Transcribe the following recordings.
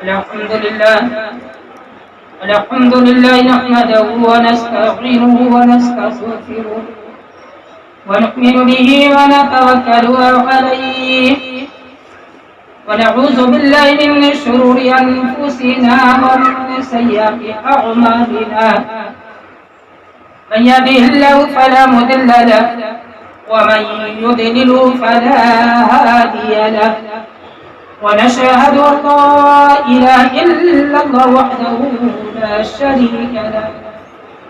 الحمد لله نحمده ونستعينه ونستغفره ونؤمن به ونتوكل عليه ونعوذ بالله من شرور أنفسنا ومن سيئات أعمالنا من يهده الله فلا مضل له ومن يضلل فلا هادي له ونشهد أن لا إله إلا الله وحده لا شريك له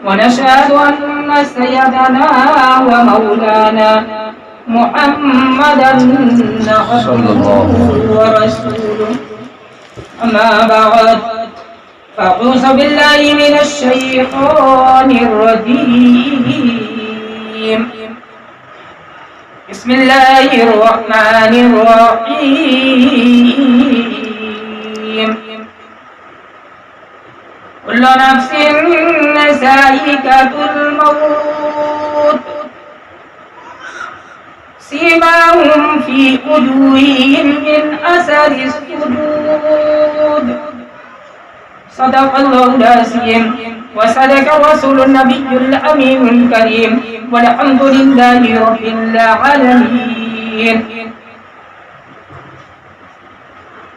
ونشهد أن سيدنا ومولانا محمدا عبده ورسوله أما بعد فأعوذ بالله من الشيطان الرجيم بسم الله الرحمن الرحيم كل نفس ذائقة الموت سيماهم في وجوههم من أثر السجود صدق الله العظيم وصدق رسول النبي الأمين الكريم والحمد لله رب العالمين.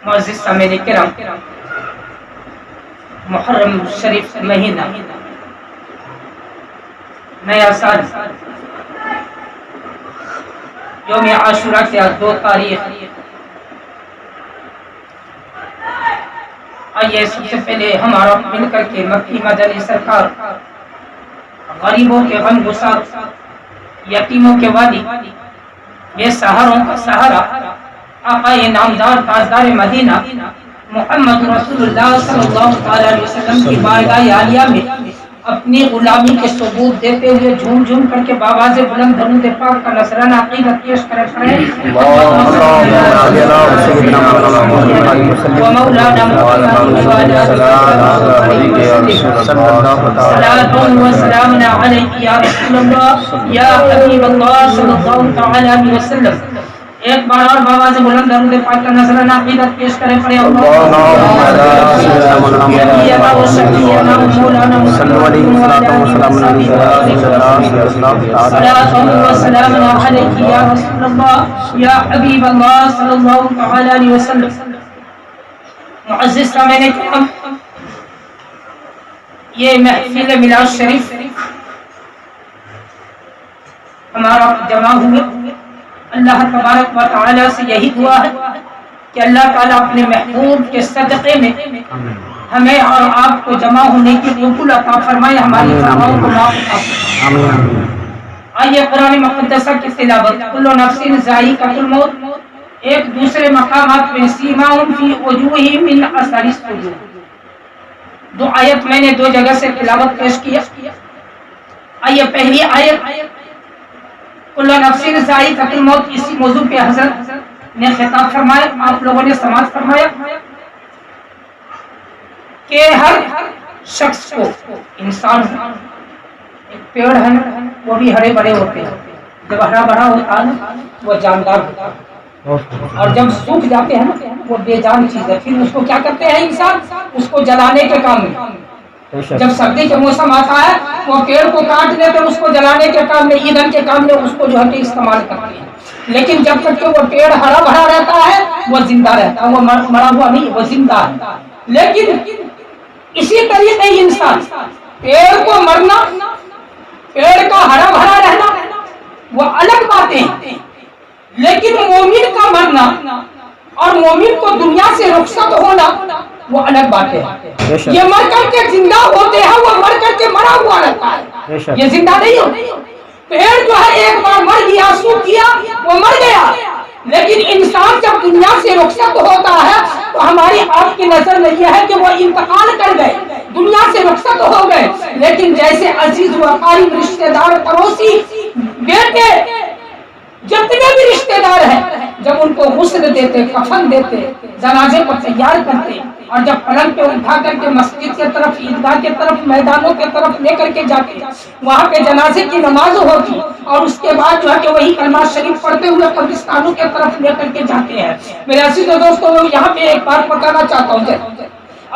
معزز سامعین کرام، محرم شریف مہینہ، نیا سال، یوم عاشورہ کے 2 تاریخ. آئیے سب سے پہلے ہمارا مل کر کے مکی مدنی سرکار، غریبوں کے غم گسار، یتیموں کے والی، بے سہاروں کا سہارا، آقا نامدار تاجدار مدینہ محمد رسول اللہ صلی اللہ علیہ وسلم کی بارگاہ عالیہ میں اپنی غلامی کے ثبوت دیتے ہوئے جھوم جھوم کر کے بآواز بلند درود پاک کا نذرانہ عقیدت پیش کریں. ومولانا صلاۃ و سلام علیک یا رسول اللہ یا حبیب اللہ صلی اللہ علیہ وسلم. ایک بار اور بآواز بلند درود پاک کا نذرانہ عقیدت پیش کریں. پڑھیں صلاۃ و سلام علیک یا رسول اللہ یا حبیب اللہ صلی اللہ علیہ وسلم. معزز سامعین کرام، یہ محفل میلاد شریف ہمارا جمع ہوئے، اللہ تبارک و تعالی سے یہی دعا ہے کہ اللہ تعالیٰ اپنے محبوب کے صدقے میں ہمیں اور آپ کو جمع ہونے کی قبول عطا فرمائے، ہماری خطاؤں کو معاف فرمائے. آئیے قرآن مقدسہ کی تلاوت. کل نفس ذائقۃ الموت، ایک دوسرے مقامات میں سیماہم فی وجوہہم من اثر السجود. 2 آیت میں نے 2 جگہ سے تلاوت پیش کیا. آئیے پہلی آیت کل نفس ذائقۃ الموت، اسی موضوع پہ حضرت نے خطاب فرمایا، آپ لوگوں نے سماعت فرمایا کہ ہر شخص کو، انسان ایک پیڑ ہے وہ بھی ہرے بھرے ہوتے ہیں، جب ہرا بھرا ہوتا ہے وہ جاندار ہوتا ہے، اور جب سوکھ جاتے ہیں وہ بے جان چیز ہے. پھر اس کو کیا کرتے ہیں انسان؟ اس کو جلانے کے کام میں. جب سردی کا موسم آتا ہے وہ پیڑ کو کاٹ دیتے ہیں، اس کو جلانے کے کام میں، ایندھن کے کام میں اس کو جو ہے کہ استعمال کرتے ہیں. لیکن جب تک کہ وہ پیڑ ہرا بھرا رہتا ہے وہ زندہ رہتا ہے، وہ مرا ہوا نہیں، وہ زندہ ہے. لیکن اسی طریقے انسان، پیڑ کو مرنا، پیڑ کا ہرا بھرا رہنا وہ الگ باتیں ہیں، لیکن مومن کا مرنا اور مومن کو دنیا سے رخصت ہونا وہ الگ بات ہے. یہ مر کر کے زندہ ہوتے ہیں، وہ مر کر کے مرا ہوا رہتا ہے، یہ زندہ نہیں ہوتے. پیڑ جو ہے ایک بار مر گیا، سوکھ گیا، وہ مر گیا. لیکن انسان جب دنیا سے رخصت ہوتا ہے تو ہماری آپ کی نظر میں یہ ہے کہ وہ انتقال کر گئے، دنیا سے رخصت ہو گئے. لیکن جیسے عزیز و اقارب، رشتہ دار، پڑوسی، بیٹے، جتنے بھی رشتہ دار ہیں، جب ان کو غسل دیتے، کفن دیتے، جنازے کو تیار کرتے، اور جب پلنگ پہ اٹھا کر کے مسجد کے طرف، عیدگاہ کے طرف، میدانوں کے طرف لے کر کے جاتے، وہاں پہ جنازے کی نماز ہوتی، اور اس کے بعد جو ہے کہ وہی کلمہ شریف پڑھتے ہوئے قبرستانوں کے طرف لے کر کے جاتے ہیں. میرے عزیز و دوستوں، یہاں پہ ایک بات بتانا چاہتا ہوں،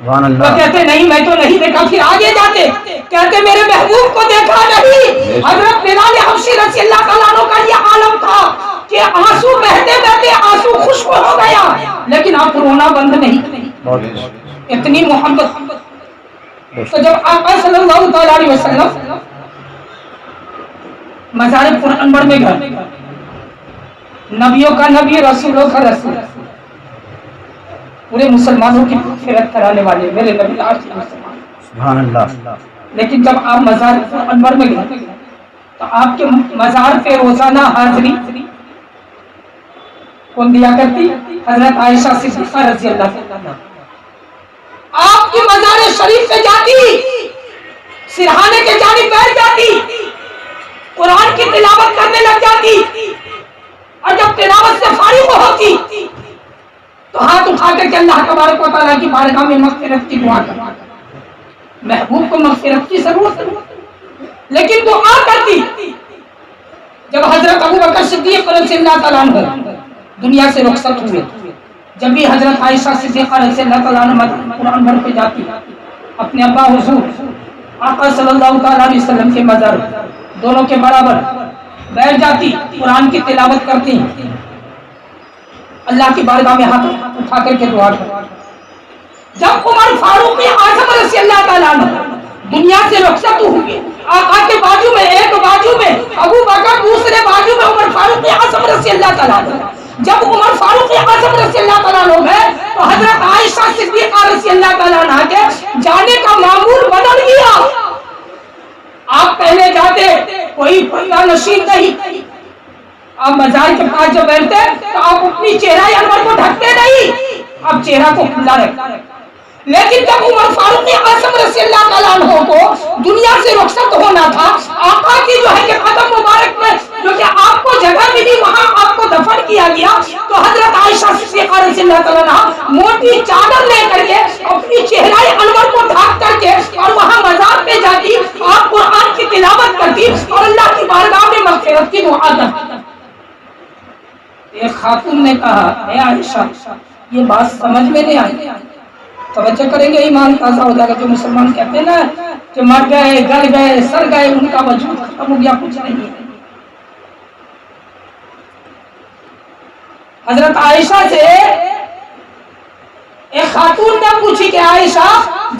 سبحان وہ اللہ. کہتے نہیں میں تو نہیں دیکھا. پھر آگے جاتے کہتے میرے محبوب کو دیکھا نہیں. حضرت بلال حبشی رضی اللہ تعالیٰ عنہ کا یہ عالم تھا کہ آنسو بہتے بہتے آنسو خشک ہو گیا لیکن آپ رونا بند نہیں. اتنی محبت. تو جب آقا صلی اللہ تعالیٰ علیہ وسلم مزار پر انور میں گئے، نبیوں کا نبی رسولوں کا رسول، پورے مسلمانوں کی مغفرت کرانے والے میرے نبی آخری مسلمان. سبحان اللہ. لیکن جب آپ مزار پر انور میں گئے تو آپ کے مزار پہ روزانہ حاضری کون دیا کرتی؟ حضرت عائشہ صدیقہ رضی اللہ عنہا. آپ کی مزار شریف پہ جاتی، سرہانے کے جانب بیٹھ جاتی، قرآن کی تلاوت کرنے لگ جاتی، اور جب تلاوت سے فارغ ہوتی تو ہاتھ اٹھا کر کے اللہ تبارک و تعالیٰ کی بارگاہ میں مغفرت کی دعا کرتی. محبوب کو مغفرت کی ضرورت ہے لیکن دعا کرتی. جب حضرت ابوبکر صدیق رضی اللہ تعالیٰ عنہ دنیا سے رخصت ہوئے، جب بھی حضرت عائشہ صدیقہ رضی اللہ تعالیٰ عنہ قرآن بھر پہ جاتی، اپنے ابا حضور آقا صلی اللہ تعالیٰ علیہ وسلم کے مزار دونوں کے برابر بیٹھ جاتی، قرآن کی تلاوت کرتی، اللہ کی بارگاہ میں ہاتھ اٹھا کر کے دعا کرتی. جب عمر فاروق اعظم رضی اللہ تعالیٰ عنہ دنیا سے رخصت ہوئے، آقا کے بازو میں ایک بازو میں ابو بکر، دوسرے بازو میں عمر فاروق اعظم رضی اللہ تعالیٰ عنہ. جب عمر فاروق اعظم رضی اللہ تعالیٰ عنہ گئے تو حضرت عائشہ صدیقہ رضی اللہ تعالیٰ عنہ کے جانے کا معمول بدل گیا. آپ پہلے جاتے کوئی پردہ نشین نہیں، آپ مزار کے پاس جب بیٹھتے تو آپ اپنی چہرہ انور کو ڈھکتے نہیں، آپ چہرہ کو کھلا رکھتے. لیکن جب عمر فاروق اعظم رضی اللہ تعالیٰ عنہ کو دنیا سے رخصت ہونا تھا، آقا کی جو ہے کہ قدم مبارک میں جو کہ آپ کو جگہ ملی وہاں آپ کو دفن کیا گیا، تو حضرت عائشہ صدیقہ رضی اللہ تعالیٰ عنہ موٹی چادر لے کر کے اپنی چہرہ انور کو ڈھانپ کر کے اور وہاں مزار پہ جاتی، آپ قرآن کی تلاوت کرتی اور اللہ کی بارگاہ میں مغفرت کی دعا کرتی. ایک خاتون نے کہا اے عائشہ یہ بات سمجھ میں نہیں آئی. توجہ کریں گے ایمان تازہ ہو جائے گا. جو مسلمان کہتے ہیں نا کہ مر گئے، گل گئے، سر گئے، ان کا وجود ختم ہو گیا، کچھ نہیں ہے. حضرت عائشہ سے ایک خاتون نے پوچھی کہ عائشہ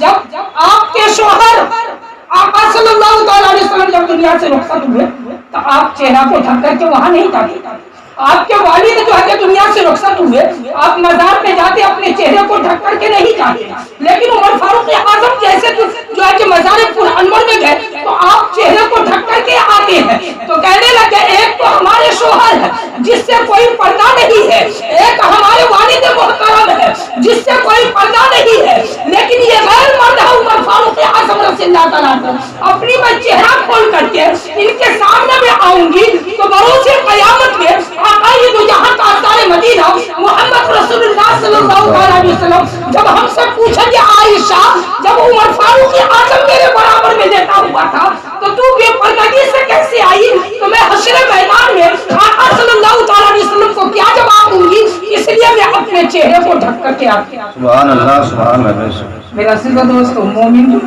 جب آپ کے شوہر آقا صلی اللہ تعالیٰ علیہ وسلم جب دنیا سے رخصت ہوئے تو آپ چہرہ کو ڈھک کر کے وہاں نہیں جاتے، آپ کے والد جو ہے دنیا سے رخصت ہوئے آپ مزار پہ جاتے اپنے چہرے کو ڈھک کر کے نہیں جاتے، لیکن عمر فاروق اعظم جیسے جو ہے کہ مزار پر انور میں گئے تو آپ چہرے کو ڈھک کر کے آتے ہیں. تو کہنے لگے ایک تو ہمارے شوہر ہے جس سے کوئی پردہ نہیں ہے، ایک ہمارے والد محترم ہے جس سے کوئی پردہ نہیں ہے، لیکن یہ غیر مرد ہے عمر فاروق اعظم رضی اللہ تعالیٰ عنہ. اپنی میں چہرہ کھول کر کے ان کے سامنے میں آؤں گی تو بروز قیامت میں آقا یہ جو جہاں تاجدار مدینہ محمد رسول اللہ صلی اللہ علیہ وسلم جب ہم سے پوچھیں گے عائشہ جب عمر فاروق اعظم میرے برابر میں لیٹا ہوا تھا تو بے پردگی سے کیسے آئی، تو میں حشر میدان میں آقا صلی اللہ علیہ وسلم کو کیا جواب دوں گی، اس لیے میں اپنے چہرے کو ڈھک کر کے آتی. سبحان اللہ سبحان اللہ. میرا عزیز دوستو مومن جو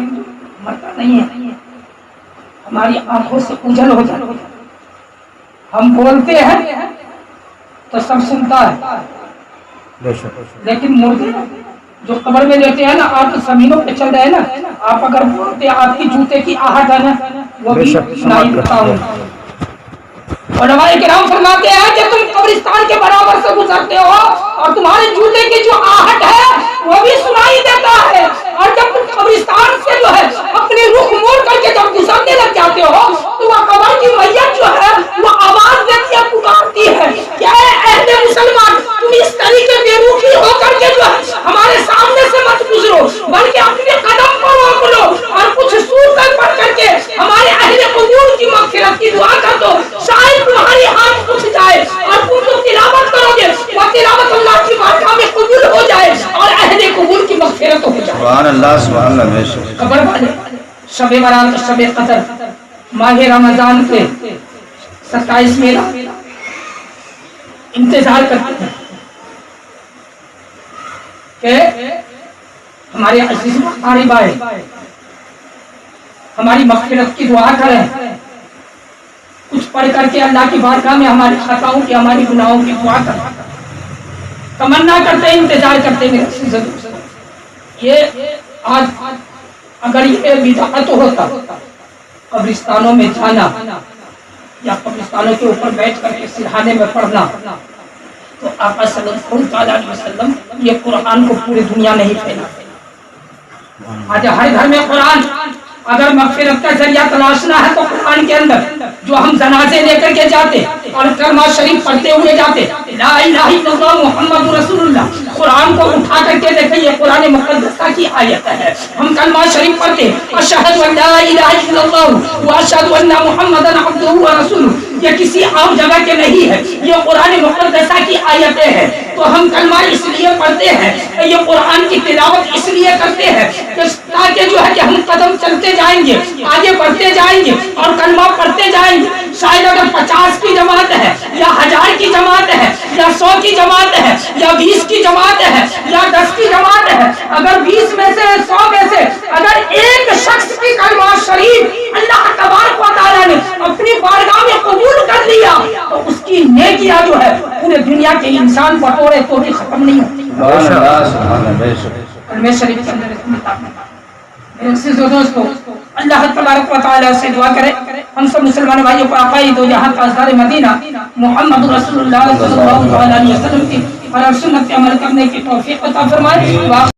مرتا نہیں ہے، ہماری آنکھوں سے اجل ہو جاتا ہے. ہم بولتے ہیں تو سب سنتا ہے، لیکن مردے جو قبر میں لیتے ہیں نا، آپ زمینوں پہ چل رہے ہیں نا، آپ اگر بولتے آپ کی جوتے کی آہٹ ہے نا وہ بھی سنائی دیتا ہوں. علماء کرام فرماتے ہیں کہ تم قبرستان کے برابر سے گزرتے ہو اور تمہارے جوتے کی جو آہٹ ہے وہ بھی سنائی دیتا ہے، اور جب تم قبرستان سے جو ہے اپنی رخ موڑ کر کے جب گزرنے لگ جاتے ہو تو وہ قبر کی میت جو ہے وہ آواز دیتی ہے، پکارتی ہے کہ اے اہل مسلمان تم اس طریقے بے روخی ہو کر کے جو ہے ہمارے سامنے سے مت گزرو، بلکہ اپنے قدم کو روک لو اور کچھ سورتیں پڑھ کر کے ہمارے اہل قبور کی مغفرت کی دعا کر دو، شاید تمہاری ہاتھ اٹھ جائے اور تم جو تلاوت کرو گے وہ تلاوت اللہ کی بارگاہ میں قبول ہو جائے اور اہل قبور کی مغفرت ہو جائے. سبحان اللہ سبحان اللہ. قبر والے شب برات، شب قدر، ماہ رمضان کے 27 انتظار کرتے ہیں کہ ہمارے عزیز قریب آئے، ہماری مغفرت کی دعا کریں، کچھ پڑھ کر کے اللہ کی بارگاہ میں ہماری خطاؤں کی، ہماری گناہوں کی دعا کریں، تمنا کرتے، انتظار کرتے میرے عزیز۔ یہ آج اگر یہ بدعت ہوتا قبرستانوں میں جانا یا قبرستانوں کے اوپر بیٹھ کر کے سرہانے میں پڑھنا، تو آقا صلی اللہ علیہ وسلم یہ قرآن کو پوری دنیا نہیں پھیلا۔ آج ہر گھر میں قرآن، اگر مغفرت کا ذریعہ تلاشنا ہے تو قرآن کے اندر جو ہم جنازے لے کر کے جاتے اور کلمہ شریف پڑھتے ہوئے جاتے، لا الہ الا اللہ محمد رسول اللہ، قرآن کو اٹھا کر کے دیکھیں، یہ قرآن مقدسہ کی آیت ہے۔ ہم کلمہ شریف پڑھتے، اشہد ان لا الہ الا اللہ واشہد ان محمدا عبدہ ورسولہ، یہ کسی عام جگہ کے نہیں ہے، یہ قرآن مقدسہ کی آیتیں ہیں۔ تو ہم کلمہ اس لیے پڑھتے ہیں، یہ قرآن کی تلاوت اس لیے کرتے ہیں کہ تاکہ جو ہے کہ ہم قدم چلتے جائیں گے، آگے بڑھتے جائیں گے اور کلمہ پڑھتے جائیں گے۔ شاید اگر 50 کی جماعت ہے یا 1000 کی جماعت ہے یا 100 کی جماعت ہے یا 20 کی جماعت ہے یا 10 کی جماعت ہے، اگر 20 میں سے 100 میں سے اگر ایک شخص کی کلمہ شریف اللہ تبارک و تعالیٰ نے اپنی بارگاہ میں قبول کر لیا تو اس کی نیکیاں جو ہے پورے دنیا کے انسان بٹورے تو بھی ختم نہیں ہوتی۔ سبحان اللہ سبحان اللہ بے شک۔ کلمہ شریف کے اندر اتنی طاقت ہے۔ میرے عزیزو دوستو، اللہ تبارک و تعالیٰ سے دعا کرے ہم سب مسلمان بھائیوں کو عقائد و جہاں تاجدار مدینہ محمد رسول اللہ صلی اللہ علیہ وسلم کی اور سنت پہ عمل کرنے کی توفیق عطا فرمائے۔